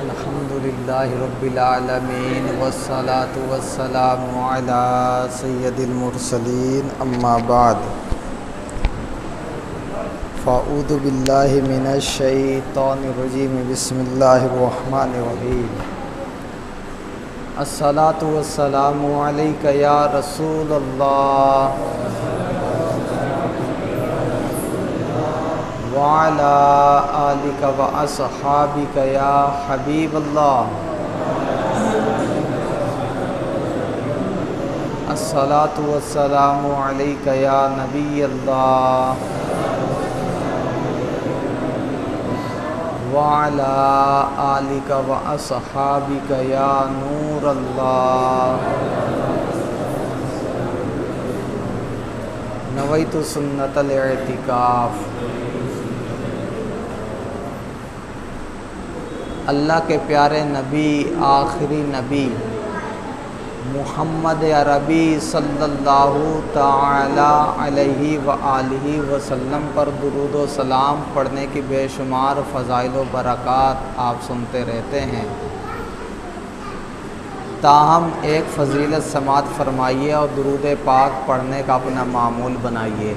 अल्हम्दुलिल्लाहि रब्बिल आलमीन वस्सलातु वस्सलामु अला सय्यदिल मुरसलीन अम्मा बाद फ़अऊज़ु बिल्लाहि मिनश शैतानिर रजीम बिस्मिल्लाहिर रहमानिर रहीम अस्सलातु वस्सलामु अलैका या रसूलल्लाह व अला आलिका व अस्हाबिका या हबीबल्लाह अस्सलातु वस्सलामु अलैका या नबीयल्लाह व अला आलिका व अस्हाबिका या नूरल्लाह नवैतु सुन्नतल इतिकाफ़। अल्लाह के प्यारे नबी आखिरी नबी मुहम्मद अरबी सल्लल्लाहु ताला अलैहि व आलिहि वसल्लम पर दुरूद व सलाम पढ़ने की बेशुमार फ़ज़ाइल व बरक़ात आप सुनते रहते हैं। ताहम एक फ़जीलत समात फरमाइए और दुरूद पाक पढ़ने का अपना मामूल बनाइए।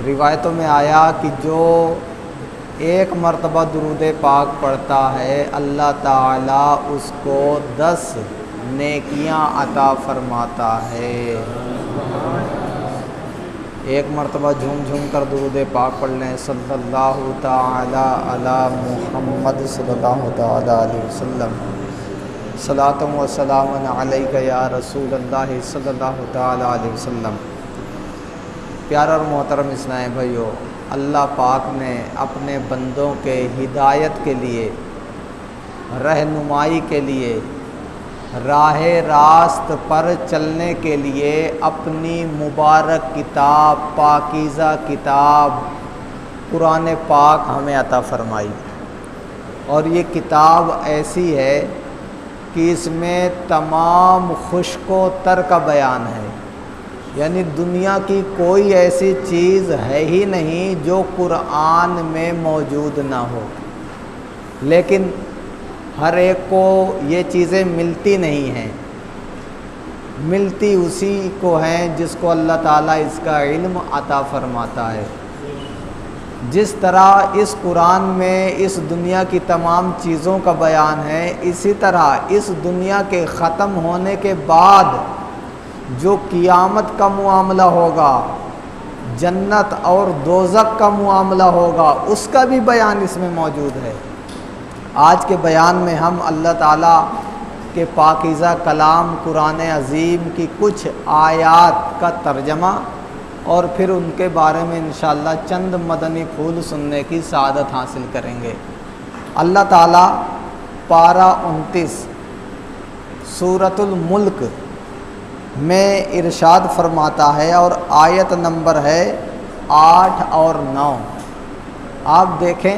रिवायतों में आया कि जो एक मरतबा दुरूद पाक पढ़ता है अल्लाह ताला उसको 10 नेकियां अता फरमाता है। एक मरतबा झूम झूम कर दुरूद पाक पढ़ लें सल्लल्लाहु ताला अला मुहम्मद सल्लल्लाहु ताला अलैहि वसल्लम सलातु व सलामुन अलैका या रसूलल्लाह सल्लल्लाहु ताला अलैहि वसल्लम। प्यारा और मोहतरम इस्लामी भाइयों, अल्लाह पाक ने अपने बंदों के हिदायत के लिए, रहनुमाई के लिए, राह रास्त पर चलने के लिए अपनी मुबारक किताब, पाकीज़ा किताब कुरान पाक हमें अता फरमाई। और ये किताब ऐसी है कि इसमें तमाम खुश्को तर का बयान है, यानी दुनिया की कोई ऐसी चीज़ है ही नहीं जो कुरान में मौजूद ना हो। लेकिन हर एक को ये चीज़ें मिलती नहीं हैं, मिलती उसी को हैं जिसको अल्लाह ताला इसका इल्म अता फरमाता है। जिस तरह इस कुरान में इस दुनिया की तमाम चीज़ों का बयान है, इसी तरह इस दुनिया के ख़त्म होने के बाद जो क़ियामत का मुआमला होगा, जन्नत और दोज़ख का मुआमला होगा, उसका भी बयान इसमें मौजूद है। आज के बयान में हम अल्लाह ताला के पाकीज़ा कलाम कुरान अज़ीम की कुछ आयात का तर्जमा और फिर उनके बारे में इंशाअल्लाह चंद मदनी फूल सुनने की सआदत हासिल करेंगे। अल्लाह ताला पारा 29 सूरतुल मुल्क में इरशाद फरमाता है और आयत नंबर है 8 और 9। आप देखें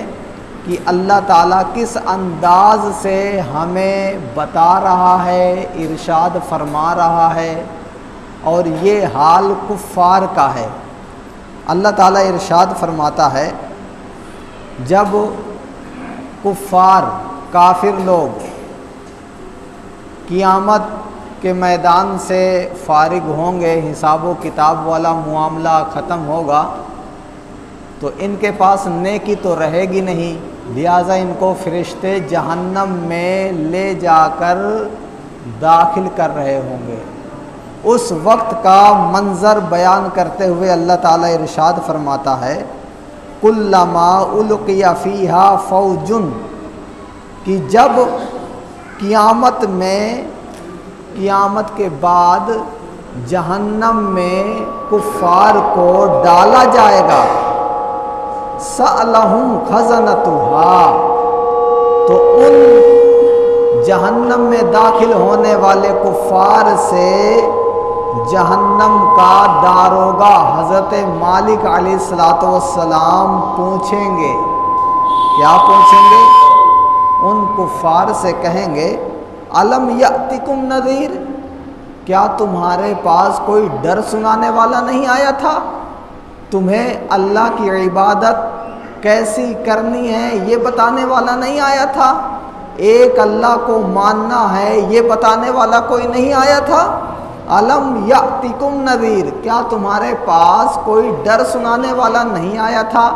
कि अल्लाह ताला किस अंदाज से हमें बता रहा है, इरशाद फरमा रहा है, और ये हाल कुफ़ार का है। अल्लाह ताला इरशाद फरमाता है, जब कुफ़ार काफिर लोग क़ियामत के मैदान से फारिग होंगे, हिसाब व किताब वाला मुआमला ख़त्म होगा, तो इनके पास नेकी तो रहेगी नहीं, लिहाजा इनको फ़रिश्ते जहन्नम में ले जाकर दाखिल कर रहे होंगे। उस वक्त का मंज़र बयान करते हुए अल्लाह ताला इरशाद फरमाता है, कुल्लमा उल्क़िया फ़ीहा फ़ौजुन, कि जब क़ियामत के बाद जहन्नम में कुफ़ार को डाला जाएगा, सअलहुम खज़नतुहा, तो उन जहन्नम में दाखिल होने वाले कुफ़ार से जहन्नम का दारोगा हज़रत मालिक अलैहिस्सलातु वस्सलाम पूछेंगे। क्या पूछेंगे? उन कुफ़ार से कहेंगे, अलम यअतिकुम नज़ीर, क्या तुम्हारे पास कोई डर सुनाने वाला नहीं आया था? तुम्हें अल्लाह की इबादत कैसी करनी है ये बताने वाला नहीं आया था? एक अल्लाह को मानना है ये बताने वाला कोई नहीं आया था? अलम यातिकुम नज़ीर, क्या तुम्हारे पास कोई डर सुनाने वाला नहीं आया था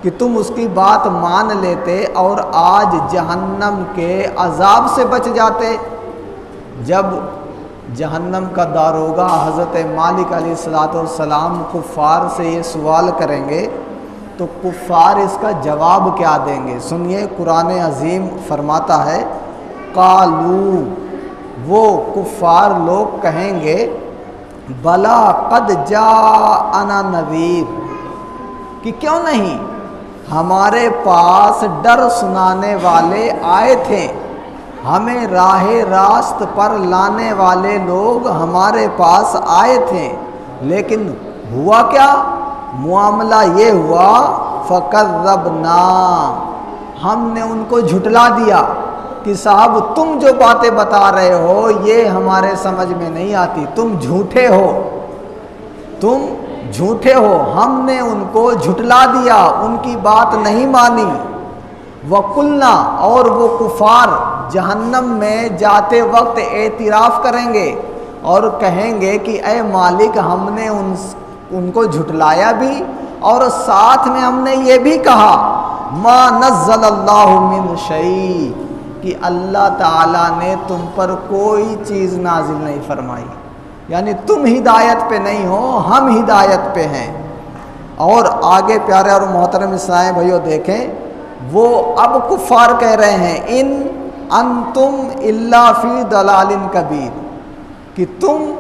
कि तुम उसकी बात मान लेते और आज जहन्नम के अजाब से बच जाते? जब जहन्नम का दारोगा हज़रत मालिक अलैहिस्सलाम कुफ़ार से ये सवाल करेंगे तो कुफ़ार इसका जवाब क्या देंगे? सुनिए, कुरान अज़ीम फरमाता है, कालू, वो कुफ़ार लोग कहेंगे, बला कद जाअना नज़ीर, कि क्यों नहीं, हमारे पास डर सुनाने वाले आए थे, हमें राहे रास्त पर लाने वाले लोग हमारे पास आए थे, लेकिन हुआ क्या? मामला ये हुआ, फ़कज़्ज़बना, हमने उनको झुटला दिया कि साहब तुम जो बातें बता रहे हो ये हमारे समझ में नहीं आती, तुम झूठे हो, तुम झूठे हो। हमने उनको झुटला दिया, उनकी बात नहीं मानी। वकुलना, और वो कुफार जहन्नम में जाते वक्त एतराफ़ करेंगे और कहेंगे कि ए मालिक, हमने उनको झुटलाया भी और साथ में हमने ये भी कहा, मा नज़्ज़लल्लाहु मिन शै, कि अल्लाह ताला ने तुम पर कोई चीज़ नाजिल नहीं फरमाई, यानी तुम हिदायत पे नहीं हो, हम हिदायत पे हैं। और आगे प्यारे और मोहतरम इस्लाम भाइयों देखें, वो अब कुफ़ार कह रहे हैं, इन अंतुम इल्ला फी दलालिन कबीर, कि तुम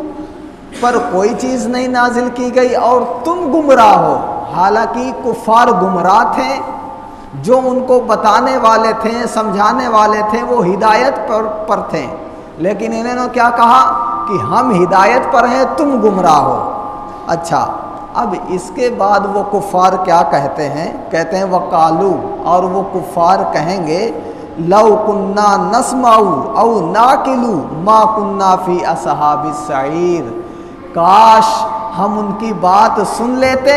पर कोई चीज़ नहीं नाजिल की गई और तुम गुमराह हो। हालांकि कुफ़ार गुमराह थे, जो उनको बताने वाले थे, समझाने वाले थे, वो हिदायत पर थे, लेकिन इन्होंने क्या कहा कि हम हिदायत पर हैं, तुम गुमराह हो। अच्छा, अब इसके बाद वो कुफ़ार क्या कहते हैं? कहते हैं वकालू, और वो कुफ़ार कहेंगे, लौ कुन्ना नस्माऊ औ नाकिलू मा कुन्ना फ़ी अस्हाबिस सईर, काश हम उनकी बात सुन लेते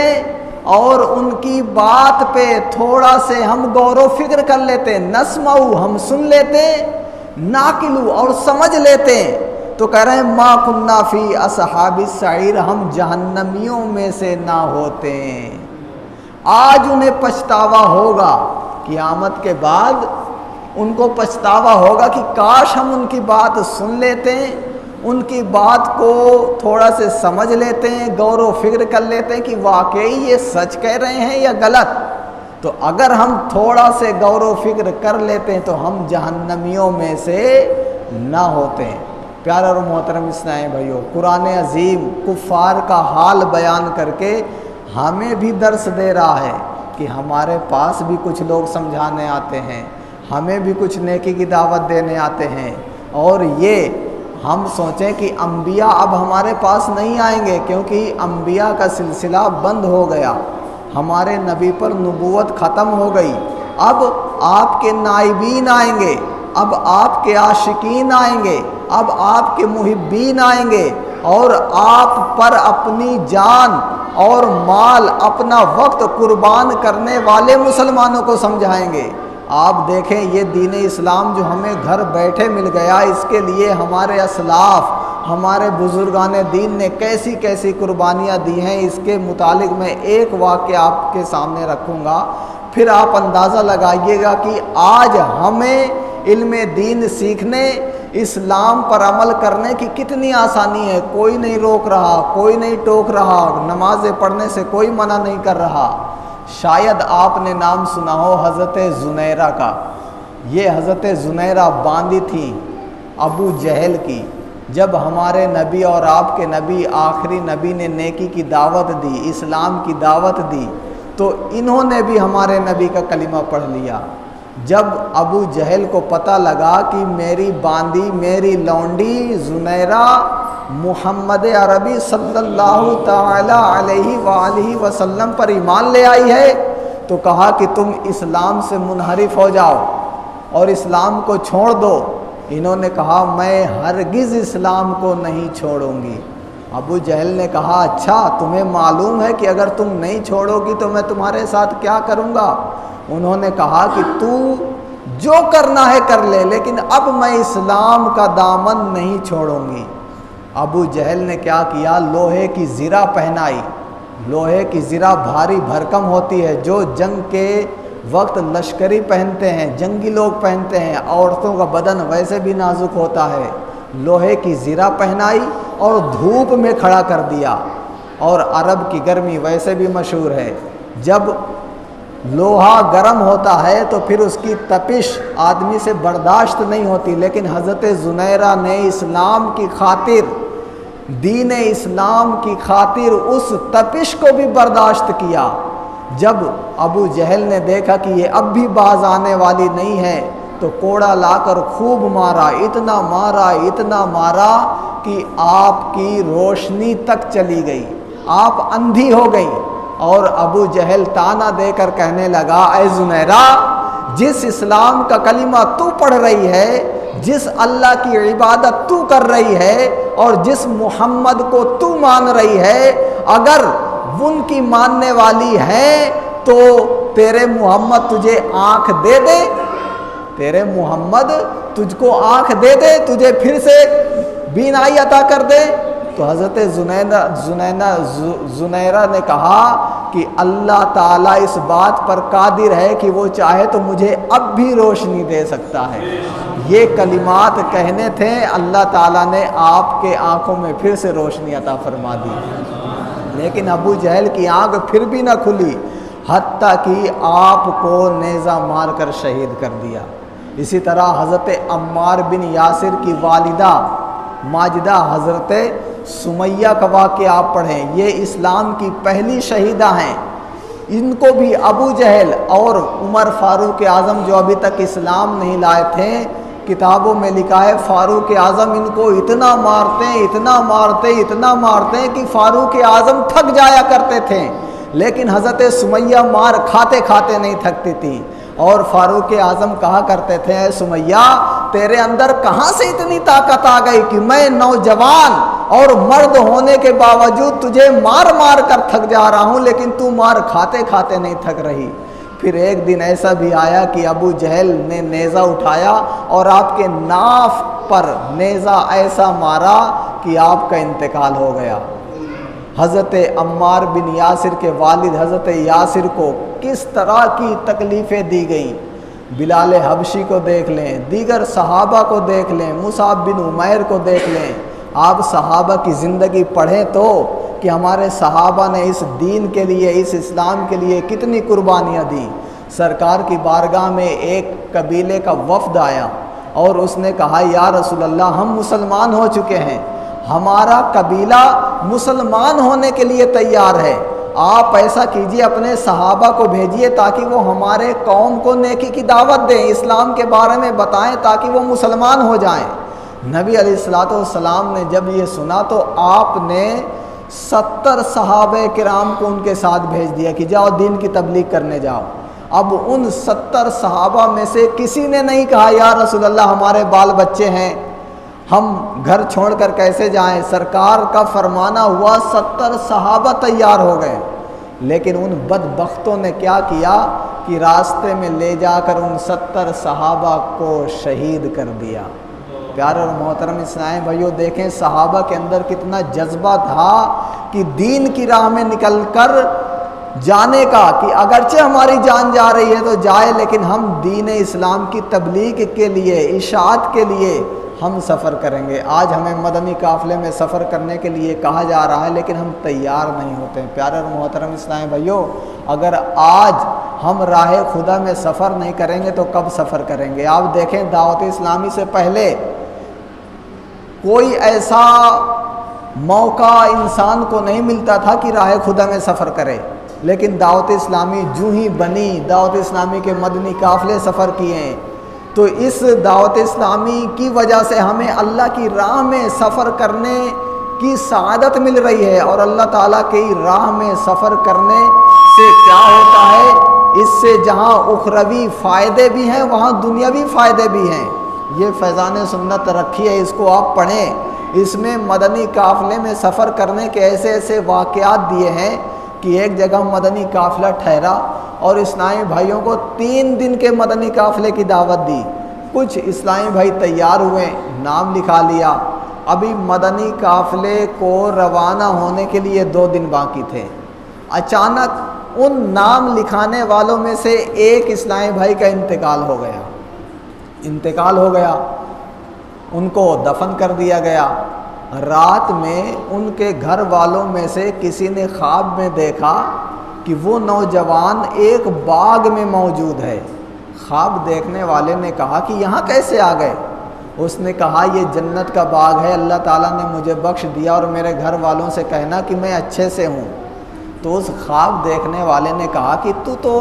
और उनकी बात पे थोड़ा से हम गौर व फिक्र कर लेते। नस्माऊ, हम सुन लेते, नाकिलू, और समझ लेते, तो कह रहे हैं मा कुन्ना फ़ी अस्हाबिस सईर, हम जहन्नमियों में से ना होते। आज उन्हें पछतावा होगा, क़यामत के बाद उनको पछतावा होगा कि काश हम उनकी बात सुन लेते, उनकी बात को थोड़ा से समझ लेते हैं, गौर व फिक्र कर लेते हैं कि वाकई ये सच कह रहे हैं या गलत। तो अगर हम थोड़ा से गौर व फिक्र कर लेते हैं तो हम जहन्नमियों में से ना होते हैं। प्यारे और मोहतरम इस्लाम भाइयों, कुरान अज़ीम कुफ़ार का हाल बयान करके हमें भी दर्स दे रहा है कि हमारे पास भी कुछ लोग समझाने आते हैं, हमें भी कुछ नेकी की दावत देने आते हैं, और ये हम सोचें कि अम्बिया अब हमारे पास नहीं आएंगे, क्योंकि अम्बिया का सिलसिला बंद हो गया, हमारे नबी पर नबूवत ख़त्म हो गई। अब आपके नाइबीन आएंगे, अब आपके आशिकीन आएंगे, अब आपके मुहिब्बीन आएंगे, और आप पर अपनी जान और माल, अपना वक्त कुर्बान करने वाले मुसलमानों को समझाएंगे। आप देखें, ये दीन इस्लाम जो हमें घर बैठे मिल गया, इसके लिए हमारे असलाफ़, हमारे बुज़ुर्गान दीन ने कैसी कैसी कुर्बानियाँ दी हैं, इसके मुतालिक मैं एक वाक़या आपके सामने रखूँगा, फिर आप अंदाज़ा लगाइएगा कि आज हमें इल्म दीन सीखने, इस्लाम पर अमल करने की कितनी आसानी है। कोई नहीं रोक रहा, कोई नहीं टोक रहा, नमाज़ें पढ़ने से कोई मना नहीं कर रहा। शायद आपने नाम सुना हो हज़रत ज़ुनैरा का। ये हज़रत ज़ुनैरा बांदी थी अबू जहल की। जब हमारे नबी और आपके नबी, आखिरी नबी ने नेकी की दावत दी, इस्लाम की दावत दी, तो इन्होंने भी हमारे नबी का कलिमा पढ़ लिया। जब अबू जहल को पता लगा कि मेरी बांदी, मेरी लौंडी ज़ुनैरा मुहम्मद अरबी सल्लल्लाहु ताला अलैहि वसल्लम पर ईमान ले आई है, तो कहा कि तुम इस्लाम से मुनहरिफ हो जाओ और इस्लाम को छोड़ दो। इन्होंने कहा मैं हरगिज़ इस्लाम को नहीं छोड़ूंगी। अबू जहल ने कहा, अच्छा तुम्हें मालूम है कि अगर तुम नहीं छोड़ोगी तो मैं तुम्हारे साथ क्या करूँगा? उन्होंने कहा कि तू जो करना है कर ले, लेकिन अब मैं इस्लाम का दामन नहीं छोड़ूंगी। अबू जहल ने क्या किया, लोहे की ज़िरा पहनाई। लोहे की ज़िरा भारी भरकम होती है, जो जंग के वक्त लश्करी पहनते हैं, जंगी लोग पहनते हैं। औरतों का बदन वैसे भी नाजुक होता है। लोहे की ज़िरा पहनाई और धूप में खड़ा कर दिया। और अरब की गर्मी वैसे भी मशहूर है, जब लोहा गर्म होता है तो फिर उसकी तपिश आदमी से बर्दाश्त नहीं होती। लेकिन हज़रत ज़ुनैरा ने इस्लाम की खातिर, दीन इस्लाम की खातिर उस तपिश को भी बर्दाश्त किया। जब अबू जहल ने देखा कि ये अब भी बाज आने वाली नहीं है, तो कोड़ा लाकर खूब मारा, इतना मारा कि आपकी रोशनी तक चली गई, आप अंधी हो गई। और अबू जहल ताना देकर कहने लगा, ऐ ज़ुनैरा, जिस इस्लाम का कलिमा तू पढ़ रही है, जिस अल्लाह की इबादत तू कर रही है और जिस मोहम्मद को तू मान रही है, अगर उनकी मानने वाली है तो तेरे मोहम्मद तुझे आँख दे दे, तेरे मोहम्मद तुझको आँख दे दे, तुझे फिर से बीनाई अता कर दे। तो हज़रत ज़ुनैरा ने कहा कि अल्लाह ताला इस बात पर कादिर है कि वो चाहे तो मुझे अब भी रोशनी दे सकता है। ये कलिमात कहने थे, अल्लाह ताला ने आपके आँखों में फिर से रोशनी अता फरमा दी। लेकिन अबू जहल की आँख फिर भी न खुली, हत्ता कि आपको नेज़ा मार कर शहीद कर दिया। इसी तरह हज़रत अम्मार बिन यासिर की वालिदा माजिदा हज़रत सुमैया का वाक़या आप पढ़ें, ये इस्लाम की पहली शहीदा हैं। इनको भी अबू जहल और उमर फ़ारूक आज़म, जो अभी तक इस्लाम नहीं लाए थे, किताबों में लिखा है फ़ारूक आज़म इनको इतना मारते कि फ़ारूक आज़म थक जाया करते थे। लेकिन हज़रत सुमैया मार खाते खाते नहीं थकती थी। और फ़ारूक आज़म कहा करते थे, सुमैया तेरे अंदर कहाँ से इतनी ताकत आ गई कि मैं नौजवान और मर्द होने के बावजूद तुझे मार मार कर थक जा रहा हूँ, लेकिन तू मार खाते खाते नहीं थक रही। फिर एक दिन ऐसा भी आया कि अबू जहल ने नेज़ा उठाया और आपके नाफ पर नेज़ा ऐसा मारा कि आपका इंतकाल हो गया। हज़रत अम्मार बिन यासिर के वालिद हज़रत यासिर को किस तरह की तकलीफ़ें दी गई, बिलाल हबशी को देख लें, दीगर सहाबा को देख लें, मुसाब बिन उमैर को देख लें। आप सहाबा की ज़िंदगी पढ़ें तो कि हमारे सहाबा ने इस दीन के लिए, इस इस्लाम के लिए कितनी कुर्बानियाँ दी। सरकार की बारगाह में एक कबीले का वफ़द आया और उसने कहा, या रसूल अल्लाह, हम मुसलमान हो चुके हैं, हमारा कबीला मुसलमान होने के लिए तैयार है, आप ऐसा कीजिए अपने सहाबा को भेजिए ताकि वो हमारे कौम को नेकी की दावत दें, इस्लाम के बारे में बताएं ताकि वो मुसलमान हो जाएं। नबी अलैहिस्सलाम ने जब ये सुना तो आपने 70 सहाबे किराम को उनके साथ भेज दिया कि जाओ दीन की तबलीग करने जाओ। अब उन 70 सहाबा में से किसी ने नहीं कहा, या रसूल अल्लाह, हमारे बाल बच्चे हैं, हम घर छोड़कर कैसे जाएं। सरकार का फरमाना हुआ, 70 सहाबा तैयार हो गए। लेकिन उन बदबख्तों ने क्या किया कि रास्ते में ले जाकर उन 70 सहाबा को शहीद कर दिया। प्यारे और मोहतरम इस्लामी भाइयों, देखें सहाबा के अंदर कितना जज्बा था कि दीन की राह में निकल कर जाने का, कि अगरचे हमारी जान जा रही है तो जाए, लेकिन हम दीन इस्लाम की तबलीग के लिए, इशाअत के लिए हम सफ़र करेंगे। आज हमें मदनी काफ़िले में सफ़र करने के लिए कहा जा रहा है, लेकिन हम तैयार नहीं होते हैं। प्यारे और मोहतरम इस्लामी भाइयों, अगर आज हम राह खुदा में सफ़र नहीं करेंगे तो कब सफ़र करेंगे। आप देखें, दावत इस्लामी से पहले कोई ऐसा मौका इंसान को नहीं मिलता था कि राह खुदा में सफ़र करे, लेकिन दावत इस्लामी जूँ ही बनी, दावत इस्लामी के मदनी काफ़िले सफ़र किए। तो इस दावत इस्लामी की वजह से हमें अल्लाह की राह में सफ़र करने की सआदत मिल रही है। और अल्लाह ताला की राह में सफ़र करने से क्या होता है, इससे जहाँ उखरवी फ़ायदे भी हैं वहाँ दुनियावी फ़ायदे भी हैं। ये फैज़ान सुन्नत रखी है, इसको आप पढ़ें इसमें मदनी काफ़िले में सफ़र करने के ऐसे ऐसे वाक़यात दिए हैं कि एक जगह मदनी काफ़िला ठहरा और इस्लामी भाइयों को 3 दिन के मदनी काफ़िले की दावत दी। कुछ इस्लामी भाई तैयार हुए, नाम लिखा लिया। अभी मदनी काफ़िले को रवाना होने के लिए 2 दिन बाकी थे। अचानक उन नाम लिखाने वालों में से एक इस्लामी भाई का इंतकाल हो गया। उनको दफन कर दिया गया। रात में उनके घर वालों में से किसी ने ख्वाब में देखा कि वो नौजवान एक बाग में मौजूद है। ख्वाब देखने वाले ने कहा कि यहाँ कैसे आ गए? उसने कहा ये जन्नत का बाग है, अल्लाह ताला ने मुझे बख्श दिया और मेरे घर वालों से कहना कि मैं अच्छे से हूँ। तो उस ख्वाब देखने वाले ने कहा कि तू तो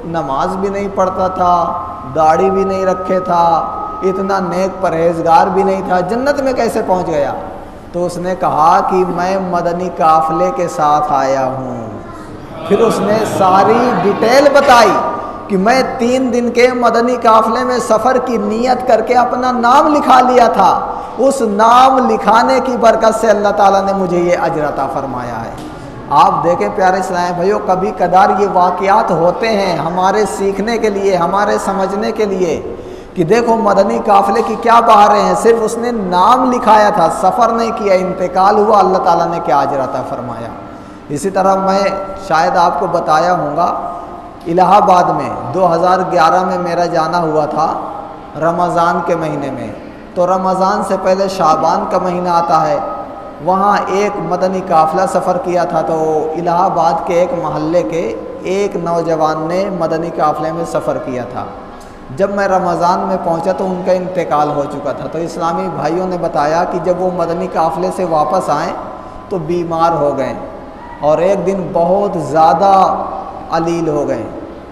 नमाज भी नहीं पढ़ता था, दाढ़ी भी नहीं रखे था, इतना नेक परहेजगार भी नहीं था, जन्नत में कैसे पहुँच गया? तो उसने कहा कि मैं मदनी काफ़िले के साथ आया हूँ। फिर उसने सारी डिटेल बताई कि मैं 3 दिन के मदनी काफ़िले में सफ़र की नीयत करके अपना नाम लिखा लिया था। उस नाम लिखाने की बरकत से अल्लाह ताला ने मुझे ये अजर अता फरमाया है। आप देखें प्यारे इस्लामी भाइयों, कभी कदार ये वाक़यात होते हैं हमारे सीखने के लिए, हमारे समझने के लिए कि देखो मदनी काफ़िले की क्या बहारें हैं। सिर्फ उसने नाम लिखाया था, सफ़र नहीं किया, इंतकाल हुआ, अल्लाह ताला ने क्या अजर अता फरमाया। इसी तरह मैं शायद आपको बताया होगा, इलाहाबाद में 2011 में मेरा जाना हुआ था रमज़ान के महीने में। तो रमज़ान से पहले शाबान का महीना आता है, वहाँ एक मदनी काफ़िला सफ़र किया था। तो इलाहाबाद के एक महल्ले के एक नौजवान ने मदनी काफ़िले में सफ़र किया था। जब मैं रमज़ान में पहुँचा तो उनका इंतकाल हो चुका था। तो इस्लामी भाइयों ने बताया कि जब वो मदनी काफ़िले से वापस आए तो बीमार हो गए और एक दिन बहुत ज़्यादा अलील हो गए।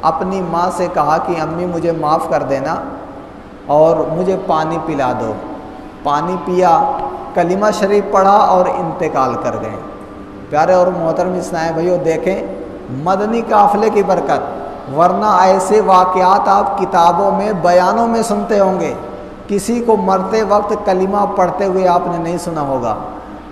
अपनी माँ से कहा कि अम्मी मुझे माफ़ कर देना और मुझे पानी पिला दो। पानी पिया, कलिमा शरीफ पढ़ा और इंतकाल कर गए। प्यारे और मोहतरम इस्लामी भाइयों, देखें मदनी काफ़िले की बरकत। वरना ऐसे वाक़यात आप किताबों में, बयानों में सुनते होंगे। किसी को मरते वक्त कलिमा पढ़ते हुए आपने नहीं सुना होगा।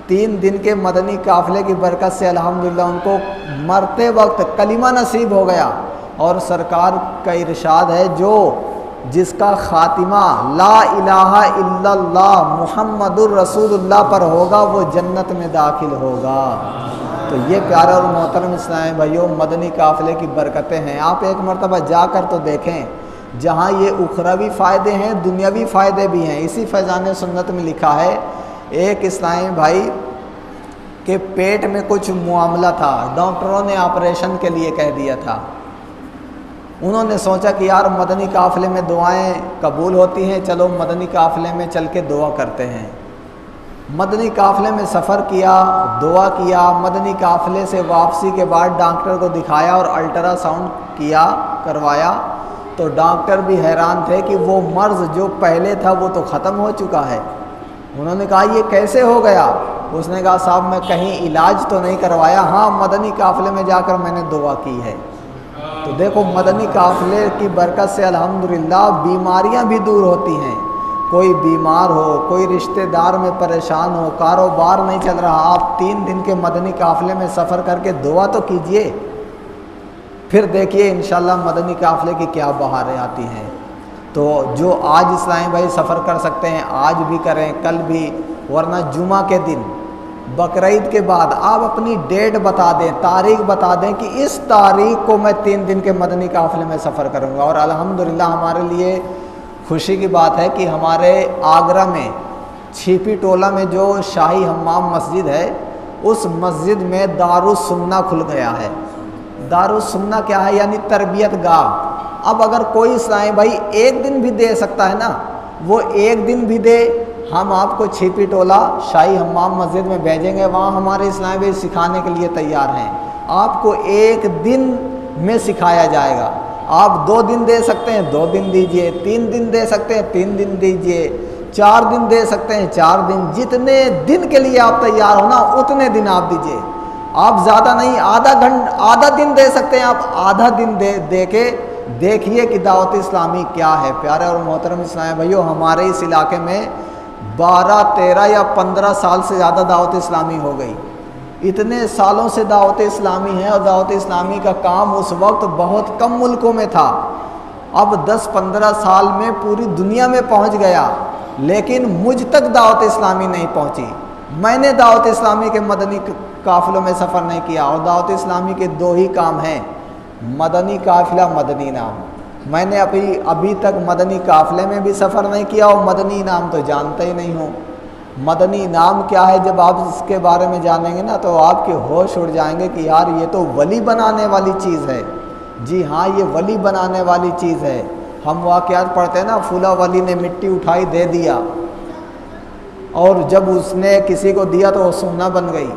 3 दिन के मदनी काफ़िले की बरकत से अल्हम्दुलिल्लाह उनको मरते वक्त कलिमा नसीब हो गया। और सरकार का इरशाद है, जो जिसका ख़ातिमा ला इलाहा इल्लल्लाह मुहम्मदुर रसूलुल्लाह पर होगा वो जन्नत में दाखिल होगा। तो ये प्यारे और मोहतरम इस्लामी भाइयों, मदनी काफ़िले की बरकतें हैं। आप एक मरतबा जाकर तो देखें, जहाँ ये उखरवी फ़ायदे हैं, दुनियावी फ़ायदे भी हैं। इसी फैज़ान सुन्नत में लिखा है, एक इस्लामी भाई के पेट में कुछ मामला था, डॉक्टरों ने ऑपरेशन के लिए कह दिया था। उन्होंने सोचा कि यार मदनी काफ़िले में दुआएं कबूल होती हैं, चलो मदनी काफ़िले में चल के दुआ करते हैं। मदनी काफ़िले में सफ़र किया, दुआ किया। मदनी काफ़िले से वापसी के बाद डॉक्टर को दिखाया और अल्ट्रासाउंड करवाया तो डॉक्टर भी हैरान थे कि वो मर्ज़ जो पहले था वो तो ख़त्म हो चुका है। उन्होंने कहा ये कैसे हो गया? उसने कहा साहब मैं कहीं इलाज तो नहीं करवाया, हाँ मदनी काफ़िले में जाकर मैंने दुआ की है। तो देखो मदनी काफ़िले की बरकत से अल्हम्दुलिल्लाह बीमारियां भी दूर होती हैं। कोई बीमार हो, कोई रिश्तेदार में परेशान हो, कारोबार नहीं चल रहा, आप 3 दिन के मदनी काफ़िले में सफ़र करके दुआ तो कीजिए। फिर देखिए इंशाल्लाह मदनी काफ़िले की क्या बहारें आती हैं। तो जो आज इस्लामी भाई सफ़र कर सकते हैं आज भी करें, कल भी, वरना जुमा के दिन बकरीद के बाद आप अपनी डेट बता दें, तारीख़ बता दें कि इस तारीख़ को मैं 3 दिन के मदनी काफ़िले में सफ़र करूँगा। और अल्हम्दुलिल्लाह हमारे लिए खुशी की बात है कि हमारे आगरा में छिपी टोला में जो शाही हम्माम मस्जिद है, उस मस्जिद में दारुस्सुन्ना खुल गया है। दारुस्सुन्ना क्या है? यानी तरबियत गाह। अब अगर कोई इस्लामी भाई एक दिन भी दे सकता है ना, वो एक दिन भी दे, हम आपको छिपी टोला शाही हम्माम मस्जिद में भेजेंगे। वहाँ हमारे इस्लामी भाई सिखाने के लिए तैयार हैं। आपको एक दिन में सिखाया जाएगा। आप 2 दिन दे सकते हैं 2 दिन दीजिए, 3 दिन दे सकते हैं 3 दिन दीजिए, 4 दिन दे सकते हैं 4 दिन। जितने दिन के लिए आप तैयार हो ना उतने दिन आप दीजिए। आप ज़्यादा नहीं, आधा दिन दे सकते हैं आप, आधा दिन दे के देखिए कि दावत इस्लामी क्या है। प्यारे और मोहतरम इस्लामी भाइयों, हमारे इस इलाके में 12, 13 या 15 साल से ज़्यादा दावत इस्लामी हो गई। इतने सालों से दावत इस्लामी है और दावत इस्लामी का काम उस वक्त बहुत कम मुल्कों में था। अब 10-15 साल में पूरी दुनिया में पहुंच गया, लेकिन मुझ तक दावत इस्लामी नहीं पहुंची। मैंने दावत इस्लामी के मदनी काफ़िलों में सफ़र नहीं किया, और दावत इस्लामी के 2 ही काम हैं, मदनी काफ़िला, मदनी नाम। मैंने अभी तक मदनी काफ़िले में भी सफ़र नहीं किया और मदनी नाम तो जानते ही नहीं हूँ। मदनी नाम क्या है, जब आप इसके बारे में जानेंगे ना तो आपके होश उड़ जाएंगे कि यार ये तो वली बनाने वाली चीज़ है। जी हाँ, ये वली बनाने वाली चीज़ है। हम वाक़यात पढ़ते हैं ना, फूला वली ने मिट्टी उठाई दे दिया, और जब उसने किसी को दिया तो वो सोना बन गई।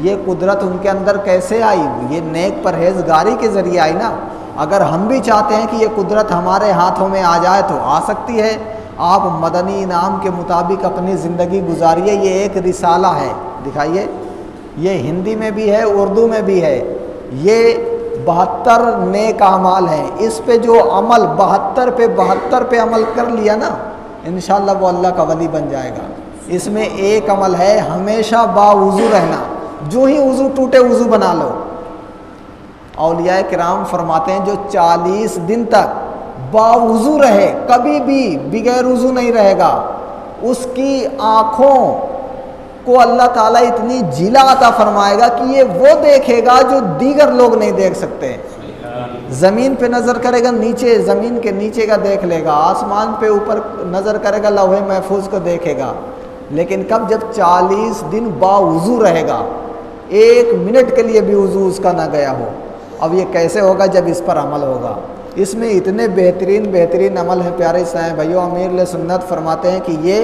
ये कुदरत उनके अंदर कैसे आई? ये नेक परहेजगारी के ज़रिए आई ना। अगर हम भी चाहते हैं कि ये कुदरत हमारे हाथों में आ जाए तो आ सकती है। आप मदनी इनाम के मुताबिक अपनी ज़िंदगी गुजारिए। ये एक रिसाला है, दिखाइए। ये हिंदी में भी है, उर्दू में भी है। ये 72 नेक अमाल हैं। इस पे जो अमल 72 पे अमल कर लिया ना, इंशाअल्लाह वो अल्लाह का वली बन जाएगा। इसमें एक अमल है, हमेशा बावुज़ू रहना। जो ही वज़ू टूटे वज़ू बना लो। औलिया किराम फरमाते हैं जो 40 दिन तक बावुज़ू रहे, कभी भी बगैर वज़ू नहीं रहेगा, उसकी आँखों को अल्लाह ताला इतनी जिला अता फरमाएगा कि ये वो देखेगा जो दीगर लोग नहीं देख सकते। ज़मीन पे नज़र करेगा, नीचे ज़मीन के नीचे का देख लेगा, आसमान पे ऊपर नज़र करेगा, लौहे महफूज को देखेगा। लेकिन कब? जब 40 दिन बावुज़ू रहेगा, 1 मिनट के लिए भी वज़ू उसका ना गया हो। अब ये कैसे होगा? जब इस पर अमल होगा। इसमें इतने बेहतरीन अमल हैं प्यारे इस्लाम भाइयों। अमीर सुन्नत फरमाते हैं कि ये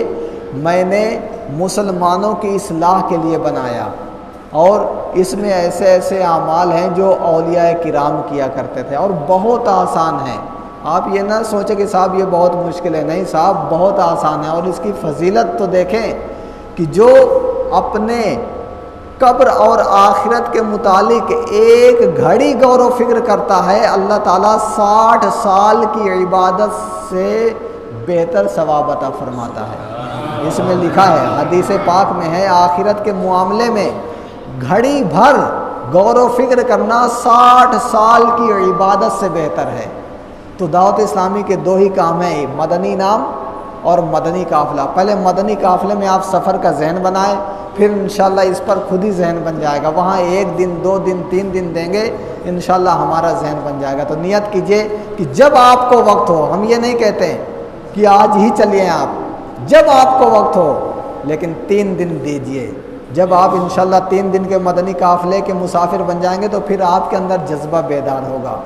मैंने मुसलमानों की इस्लाह के लिए बनाया, और इसमें ऐसे ऐसे अमाल हैं जो औलिया किराम किया करते थे, और बहुत आसान है। आप ये ना सोचें कि साहब ये बहुत मुश्किल है। नहीं साहब, बहुत आसान है। और इसकी फजीलत तो देखें कि जो अपने कब्र और आखिरत के मुतालिक एक घड़ी गौर व फिक्र करता है, अल्लाह ताला 60 साल की इबादत से बेहतर सवाब अता फरमाता है। इसमें लिखा है, हदीस पाक में है, आखिरत के मामले में घड़ी भर गौर व फिक्र करना 60 साल की इबादत से बेहतर है। तो दावत इस्लामी के 2 ही काम हैं, मदनी नाम और मदनी काफ़िला। पहले मदनी काफ़िले में आप सफ़र का जहन बनाएं, फिर इंशाल्लाह इस पर खुद ही जहन बन जाएगा। वहाँ 1 दिन, 2 दिन, 3 दिन देंगे, इंशाल्लाह हमारा जहन बन जाएगा। तो नियत कीजिए कि जब आपको वक्त हो, हम ये नहीं कहते कि आज ही चलिए आप, जब आपको वक्त हो, लेकिन 3 दिन दीजिए। जब आप इंशाल्लाह 3 दिन के मदनी काफ़िले के मुसाफिर बन जाएंगे तो फिर आपके अंदर जज्बा बेदार होगा।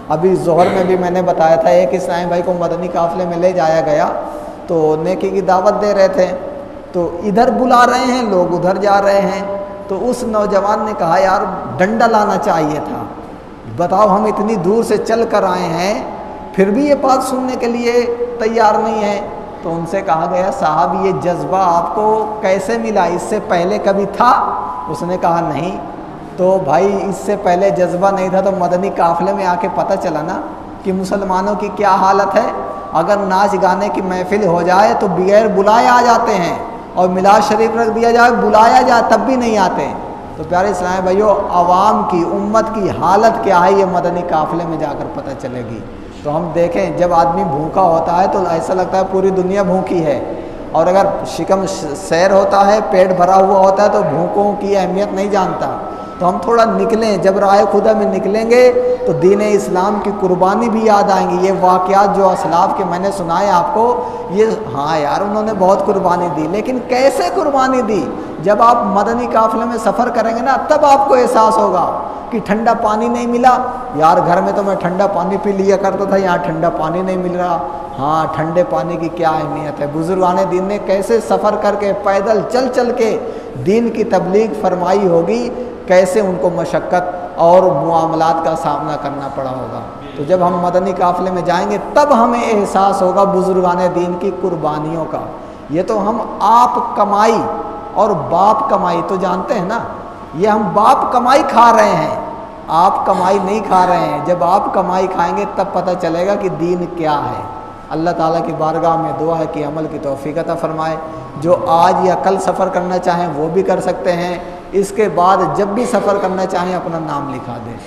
अभी ज़ोहर में भी मैंने बताया था, एक इस्लामी भाई को मदनी काफ़िले में ले जाया गया, तो नेकी की दावत दे रहे थे, तो इधर बुला रहे हैं लोग, उधर जा रहे हैं। तो उस नौजवान ने कहा, यार डंडा लाना चाहिए था। बताओ, हम इतनी दूर से चल कर आए हैं, फिर भी ये बात सुनने के लिए तैयार नहीं है। तो उनसे कहा गया, साहब ये जज्बा आपको कैसे मिला? इससे पहले कभी था? उसने कहा नहीं। तो भाई इससे पहले जज्बा नहीं था तो मदनी काफ़िले में आके पता चला ना कि मुसलमानों की क्या हालत है। अगर नाच गाने की महफिल हो जाए तो बगैर बुलाए आ जाते हैं, और मिलाद शरीफ रख दिया जाए, बुलाया जाए तब भी नहीं आते। तो प्यारे इस्लामी भाइयों, आवाम की, उम्मत की हालत क्या है, ये मदनी काफ़िले में जाकर पता चलेगी। तो हम देखें, जब आदमी भूखा होता है तो ऐसा लगता है पूरी दुनिया भूखी है, और अगर शिकम सैर होता है, पेट भरा हुआ होता है, तो भूखों की अहमियत नहीं जानता। तो हम थोड़ा निकलें, जब राह खुदा में निकलेंगे तो दीन इस्लाम की कुर्बानी भी याद आएंगी। ये वाक़यात जो असलाफ के मैंने सुनाए आपको, ये हाँ यार उन्होंने बहुत कुर्बानी दी, लेकिन कैसे कुर्बानी दी? जब आप मदनी काफ़िले में सफ़र करेंगे ना, तब आपको एहसास होगा कि ठंडा पानी नहीं मिला। यार घर में तो मैं ठंडा पानी पी लिया करता था, यहाँ ठंडा पानी नहीं मिल रहा। हाँ, ठंडे पानी की क्या अहमियत है। बुजुर्गान दीन ने कैसे सफ़र करके, पैदल चल चल के दीन की तबलीग फरमाई होगी, कैसे उनको मशक्क़त और मुआमलात का सामना करना पड़ा होगा। तो जब हम मदनी काफ़िले में जाएंगे तब हमें एहसास होगा बुजुर्गान दीन की कुर्बानियों का। ये तो हम आप कमाई और बाप कमाई तो जानते हैं ना, ये हम बाप कमाई खा रहे हैं, आप कमाई नहीं खा रहे हैं। जब आप कमाई खाएंगे तब पता चलेगा कि दीन क्या है। अल्लाह ताला की बारगाह में दुआ है कि अमल की तौफीक अता फ़रमाए। जो आज या कल सफ़र करना चाहें वो भी कर सकते हैं, इसके बाद जब भी सफ़र करना चाहें अपना नाम लिखा दें।